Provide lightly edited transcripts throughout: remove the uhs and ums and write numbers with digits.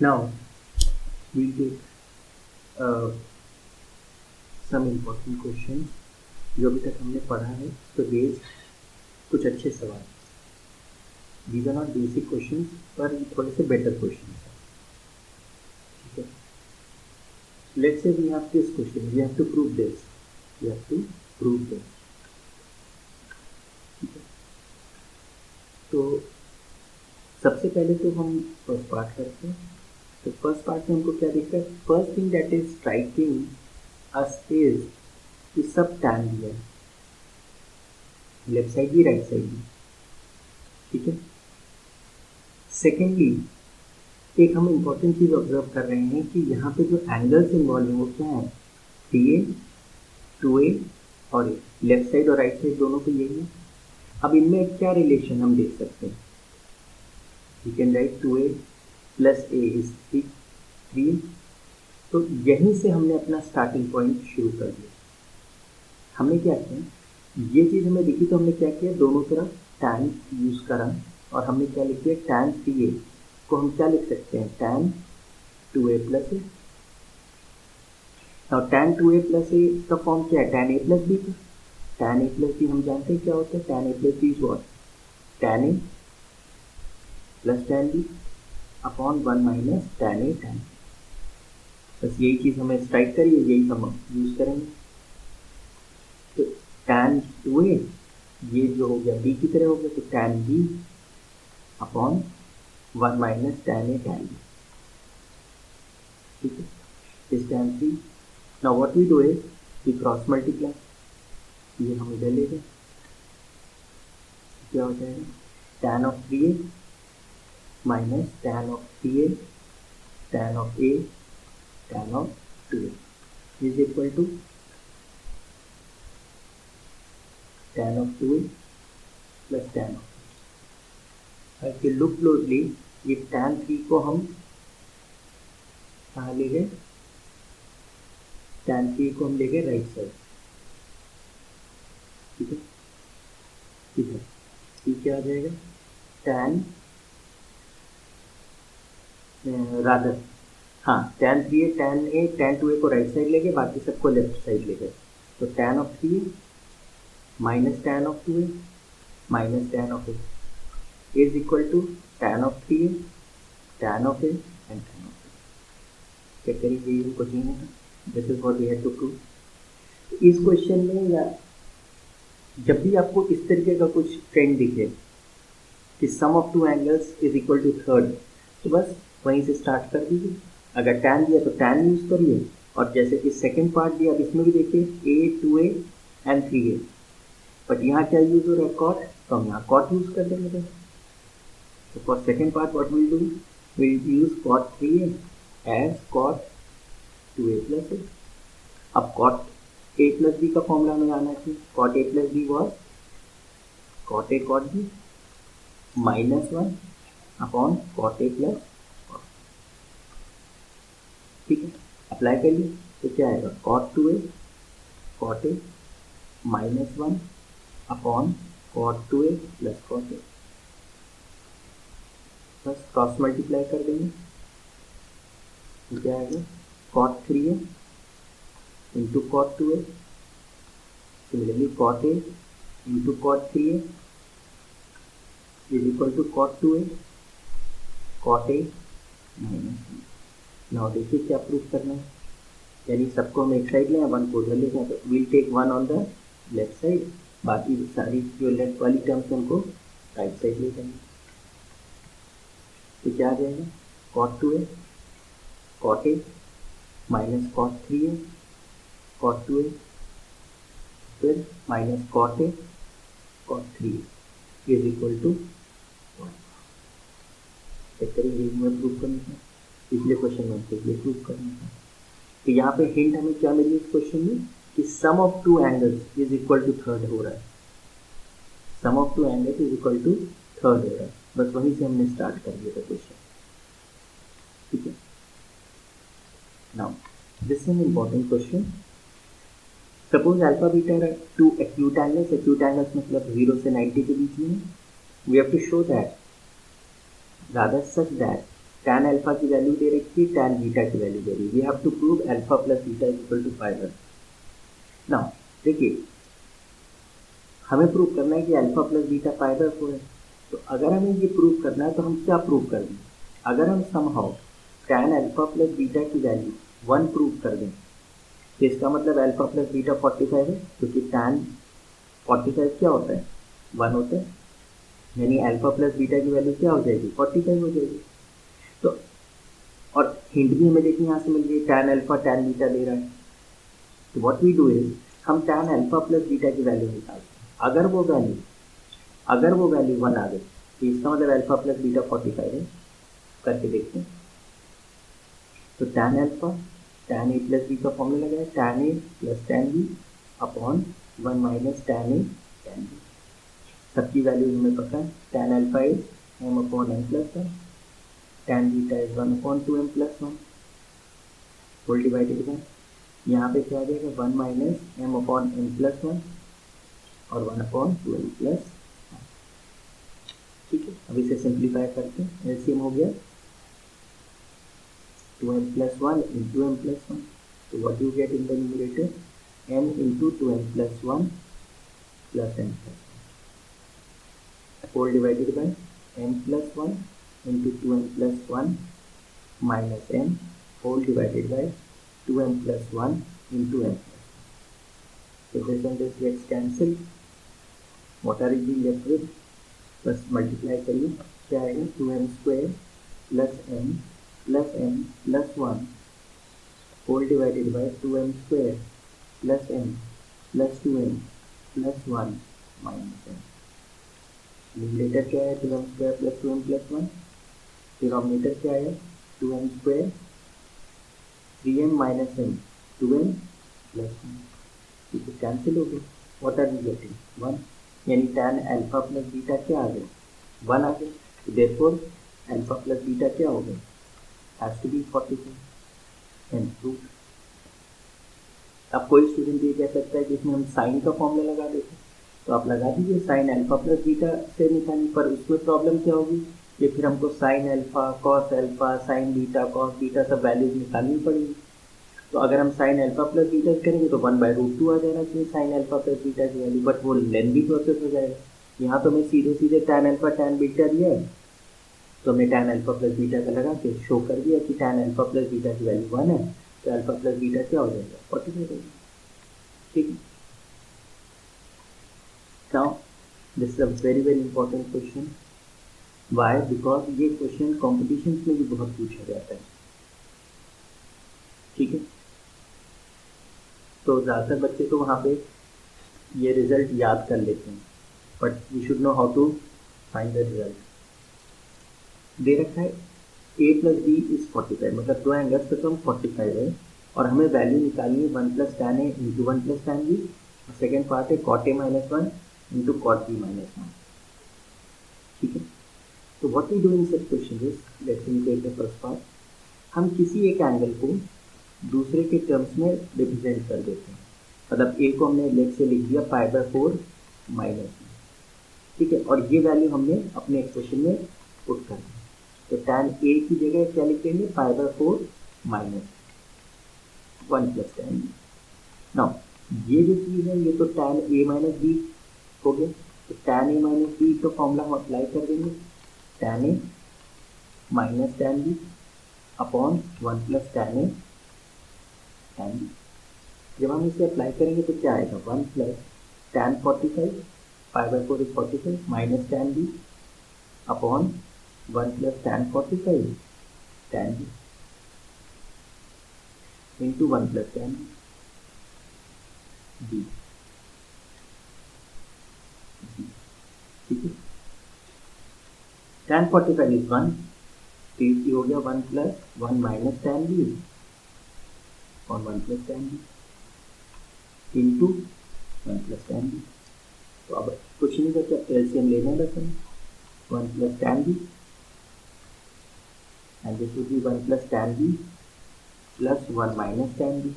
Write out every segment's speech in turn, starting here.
Now we'll take some important questions जो अभी तक हमने पढ़ा है तो बेस्ड कुछ अच्छे सवाल. These are not basic questions पर थोड़े से better questions हैं. ठीक है. Let's say we have this question. We have to prove this. We have to prove this. ठीक है. तो सबसे पहले तो हम फर्स्ट पार्ट करते हैं. तो फर्स्ट पार्ट में हमको क्या दिखता है? First thing that is striking us is कि सब टैन दिया है, लेफ्ट साइड भी राइट साइड भी. ठीक है. सेकेंडली एक हम इम्पोर्टेंट चीज ऑब्जर्व कर रहे हैं कि यहाँ पे जो एंगल्स इन्वॉल्व हैं वो क्या है? 3A 2A और A. लेफ्ट साइड और राइट साइड दोनों पे यही है. अब इनमें क्या रिलेशन हम देख सकते हैं? You can write 2A plus A is 3. तो यहीं से हमने अपना स्टार्टिंग पॉइंट शुरू कर दिया. हमने क्या किया? ये चीज़ हमें दिखी तो हमने क्या किया? दोनों तरफ tan यूज करा और हमने क्या लिख दिया? tan 3A को हम क्या लिख सकते हैं? tan 2A plus A. और tan 2A प्लस A का फॉर्म क्या है? tan A प्लस B का. tan A प्लस B हम जानते हैं क्या होता है? tan A plus B is what? tan A plus tan B upon 1 minus tan A tan. बस यही चीज़ हमें स्ट्राइक करिए, यही हम यूज करेंगे. तो tan 2A ये जो हो गया B की तरह हो गया, तो tan B upon 1 minus tan A tan B. ठीक है. इस tan 3. Now what we do is we cross multiply. ये हम इधर ले गए, क्या हो जाएगा? tan of 3A minus tan of 3A tan of A tan of 2A is equal to tan of 2A plus tan of 3. if you look closely, ये tan 3 को हम कहाँ ले गए? tan 3 को हम ले गए राइट साइड. ठीक है. ठीक है. ये क्या आ जाएगा? tan रादर हाँ tan 3A tan A tan 2A को राइट साइड ले गए, बाकी सबको लेफ्ट साइड ले गए. तो tan of 3A minus tan of 2A minus tan of A is equal to tan of 3A tan of A and tan of A. क्या करेंगे? ये हमको चाहिए था. This is what we had to prove. इस question में या जब भी आपको इस तरीके का कुछ ट्रेंड दिखे कि sum of two angles is equal to third, तो बस वहीं से स्टार्ट कर दीजिए. अगर tan दिया तो tan यूज करिए, और जैसे कि सेकंड पार्ट दिया, अब इसमें भी देखिए A 2A and 3A, but यहाँ क्या यूज हो रहा है? कॉट. तो हम यहाँ कॉट यूज कर देंगे. तो for second part what will do? Will use cot 3A as cot 2A plus A. अब cot A प्लस B का फॉर्मूला में आना चाहिए. cot A plus B was cot A cot B minus 1 upon cot A plus. ठीक है. Apply कर ली तो क्या आएगा? cot 2A cot A minus 1 upon cot 2A plus cot A. बस क्रॉस मल्टीप्लाई कर देंगे तो क्या आएगा? cot 3A into cot 2A. Similarly cot A into cot 3A is equal to cot 2A cot A minus 1. Now देखिए क्या proof करना है. यानी सबको हम एक साइड लें, वन को उधर ले जाए. तो will take one on the left side, बाकी सारी जो लेफ्ट वाली टर्म्स उनको राइट साइड ले जाएंगे. तो क्या आ जाएगा? cot 2A cot A minus cot 3A cot 2A फिर minus cot A cot 3A is equal to 1. Check करिए में प्रूफ करना है. पिछले क्वेश्चन में हमको ये प्रूफ करना है. तो यहाँ पे हिंट हमें क्या मिली इस क्वेश्चन में? कि sum of two angles is equal to third हो रहा है. Sum of two angles is equal to third हो रहा है. बस वहीं से हमने स्टार्ट कर दिया था क्वेश्चन. ठीक है. Now this is an important question. Suppose alpha beta are two acute angles. Acute angles मतलब 0 से 90 के बीच में. We have to show that rather such that tan alpha की वैल्यू दे रखी है, tan बीटा की वैल्यू दे रही है. We have to prove alpha plus beta is equal to pi by. Now देखिए, हमें प्रूव करना है कि alpha plus beta pi by 4 है. तो अगर हमें ये प्रूव करना है तो हम क्या प्रूव कर दें? अगर हम somehow tan alpha plus beta की वैल्यू 1 प्रूव कर दें तो इसका मतलब अल्फा प्लस बीटा 45 है, क्योंकि tan 45 क्या होता है? 1 होता है. यानी अल्फा प्लस बीटा की वैल्यू क्या हो जाएगी? 45 हो जाएगी. तो और हिंट भी हमें देखिए यहाँ से मिल गई, tan अल्फा tan बीटा दे रहा है. तो व्हाट वी डू इज हम tan अल्फा प्लस बीटा की वैल्यू निकालते हैं. अगर वो वैल्यू 1 आ गई तो इसका मतलब अल्फा प्लस बीटा 45 है. करके देखते हैं. तो tan alpha tan A plus B का फॉर्मूला लगाए, tan A plus tan B upon 1 minus tan A tan B. सबकी वैल्यू हमें पता है. tan alpha is m upon m plus 1, tan beta is 1 upon 2m plus 1 whole divided by, यहाँ पे क्या आ जाएगा? 1 minus m upon m plus 1 और 1 अपॉन 2m प्लस 1. ठीक है, अब इसे सिंप्लीफाई करते हैं. एलसीएम हो गया 2m plus 1 into m plus 1. So what do you get in the numerator? m into 2m plus 1 plus m plus 1 whole divided by m plus 1 into 2m plus 1 minus m whole divided by 2m plus 1 into m plus 1. So this and this gets cancelled. What are you left with? बस multiply करिए, क्या आएगा? 2m square plus m plus 1 whole divided by 2m square plus m plus 2m plus 1 minus m. Numerator क्या है? 2m square plus 2m plus 1. Denominator क्या है? 2m square 3m minus m 2m plus 1. ठीक है, cancel हो गया. What are we getting? 1. यानी tan alpha plus beta क्या आ गया? 1 आ गया. तो देयरफॉर अल्फा प्लस बीटा क्या हो गया? has to be 45 and proof. अब कोई स्टूडेंट ये कह सकता है कि इसमें हम साइन का फॉर्मूला लगा देते हैं, तो आप लगा दीजिए साइन अल्फा प्लस बीटा से निकालने पर. उसमें प्रॉब्लम क्या होगी कि फिर हमको sine alpha cos alpha sign beta cos beta सब वैल्यूज निकालनी पड़ेगी. तो अगर हम साइन अल्फा प्लस बीटा करेंगे तो 1/√2 आ जाना चाहिए साइन अल्फा प्लस बीटा की वैल्यू, बट वो लेंथी प्रोसेस हो जाएगा. यहाँ तो मैं सीधे tan अल्फा tan बीटा दिया है, तो हमने tan अल्फा प्लस बीटा का लगा के शो कर दिया कि tan अल्फा प्लस बीटा की वैल्यू 1 है, तो अल्फा प्लस बीटा क्या हो जाएगा? 45 हो जाएगा. ठीक है. Now this is a very very important question. Why? Because ये क्वेश्चन कॉम्पिटिशन में भी बहुत पूछा जाता है. ठीक है, तो ज़्यादातर बच्चे तो वहाँ पे ये रिजल्ट याद कर लेते हैं, but we should know how to find the result. दे रखा है a प्लस बी इज 45, मतलब दो एंगल्स पे तो हम 45 है और हमें वैल्यू निकालनी है 1 plus tan A into 1 plus tan B. और सेकेंड पार्ट है cot A minus 1 into cot B minus 1. ठीक है, तो what we do in such question is, let's take the first part. हम किसी एक एंगल को दूसरे के टर्म्स में रिप्रेजेंट कर देते हैं. मतलब ए को हमने लेफ्ट से लिख दिया π/4 माइनस. ठीक है, और ये वैल्यू हमने अपने एक्सप्रेशन में पुट कर दी. तो tan ए की जगह क्या लिखेंगे? π/4 minus 1 plus tan B. Now ये जो चीज़ है ये तो tan ए माइनस बी हो गया. तो tan ए माइनस बी का फॉर्मूला हम अप्लाई कर देंगे, tan A minus tan B upon 1 plus tan A tan B. जब हम इसे अप्लाई करेंगे तो क्या आएगा? 1 plus tan 45 π/4 is 45 minus tan B upon 1 plus tan 45 tan B into 1 plus tan B. ठीक है, tan 45 इज 1, तो ये हो गया 1 प्लस 1 माइनस tan बी और 1 plus tan B into 1 plus tan B. तो अब कुछ नहीं करते, अब एलसीएम लेना है बस हमें. 1 plus tan B and this would be 1 plus tan b plus 1 minus tan b,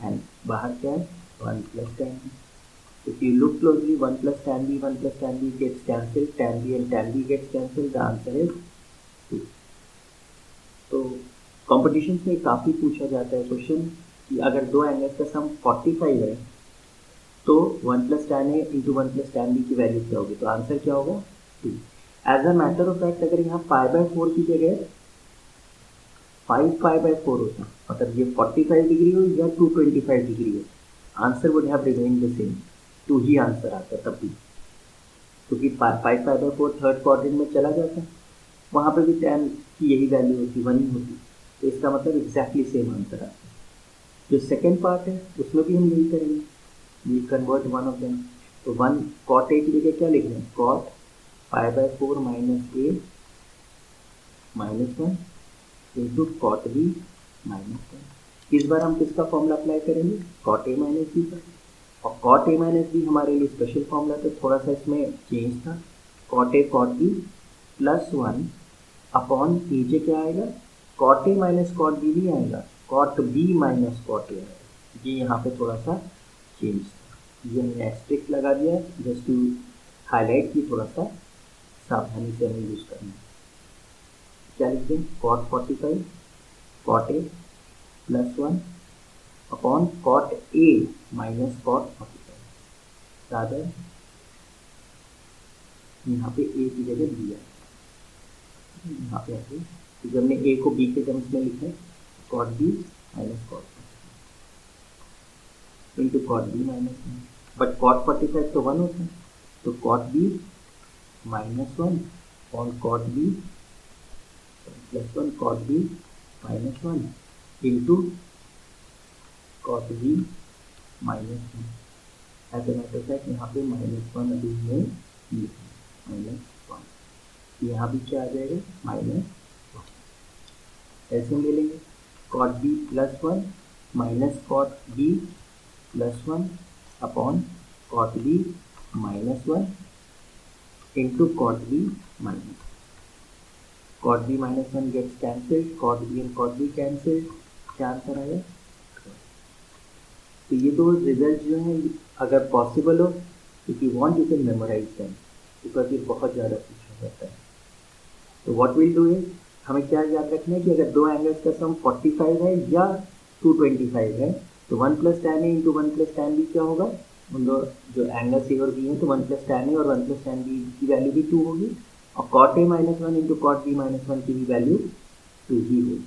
and बाहर क्या है? 1 plus tan b. If you look closely, 1 plus tan b gets cancelled, tan b and tan b gets cancelled. The answer is 2. तो competition में काफ़ी पूछा जाता है question कि अगर दो एंगल्स का सम 45 है तो 1 plus tan A into 1 plus tan B की वैल्यू क्या होगी, तो आंसर क्या होगा 2। As a matter of fact अगर यहाँ 5/4 की जगह 5/4 होता, मतलब ये 45 डिग्री हो या 225 डिग्री हो, answer would have remain the same, 2 he answer आता तब भी, क्योंकि 5/4 थर्ड क्वाड्रेंट में चला जाता, वहाँ पे भी टैन की यही वैल्यू होती, 1 ही होती, तो इसका मतलब एग्जैक्टली सेम आंसर आता है। जो सेकेंड पार्ट है उसमें भी हम यही करेंगे, we convert one of them, तो 1 cot ए की जगह क्या लिख रहे हैं, cot 5/4 minus A minus 1 into cot B minus 1। इस बार हम किसका फॉर्मूला अप्लाई करेंगे, cot ए माइनस बी का, और cot ए माइनस बी हमारे लिए स्पेशल फॉर्मूला, तो थोड़ा सा इसमें चेंज था, cot ए cot बी प्लस 1 अपॉन नीचे क्या आएगा, cot A minus cot B नहीं आएगा, cot बी माइनस cot ए आएगा। ये यहाँ पे थोड़ा सा चेंज था, ये मैंने एस्ट्रिक्स लगा दिया जस्ट टू हाईलाइट की, थोड़ा सा सावधानी से हमें यूज़ करना है। क्या लिखते हैं, cot 45 cot A plus 1 upon cot A minus cot 45, rather यहाँ पे ए की जगह बी है, यहाँ पे आते क्योंकि हमने ए को बी के टर्म्स में लिखा है, cot B minus cot into cot B minus 1, but cot 45 तो 1 होता है, तो cot B minus 1 on cot B plus 1 cot B minus 1 into cot B minus 1। ऐसे मैटर फैक्ट यहाँ पे -1 अभी में -1, यहाँ भी क्या आ जाएगा -1। ऐसे हम ले लेंगे cot B plus 1 minus cot B plus 1 upon cot B minus 1 into cot B minus, cot B minus 1 gets cancelled, cot B and cot B cancelled, क्या आंसर आएगा। तो ये दो रिजल्ट जो हैं अगर पॉसिबल हो, if you want you can memorise them, because ये बहुत ज़्यादा पूछा जाता है। तो व्हाट विल डू इज, हमें क्या याद रखना है कि अगर दो एंगल्स का सम 45 है या 225 है, तो 1 plus tan A into 1 plus tan B क्या होगा, उन दो जो एंगल्स ए और बी हैं तो 1 प्लस टैन ए और 1 प्लस टैन बी की वैल्यू भी 2 होगी, और cot A minus 1 into cot B minus 1 की भी वैल्यू 2 ही होगी।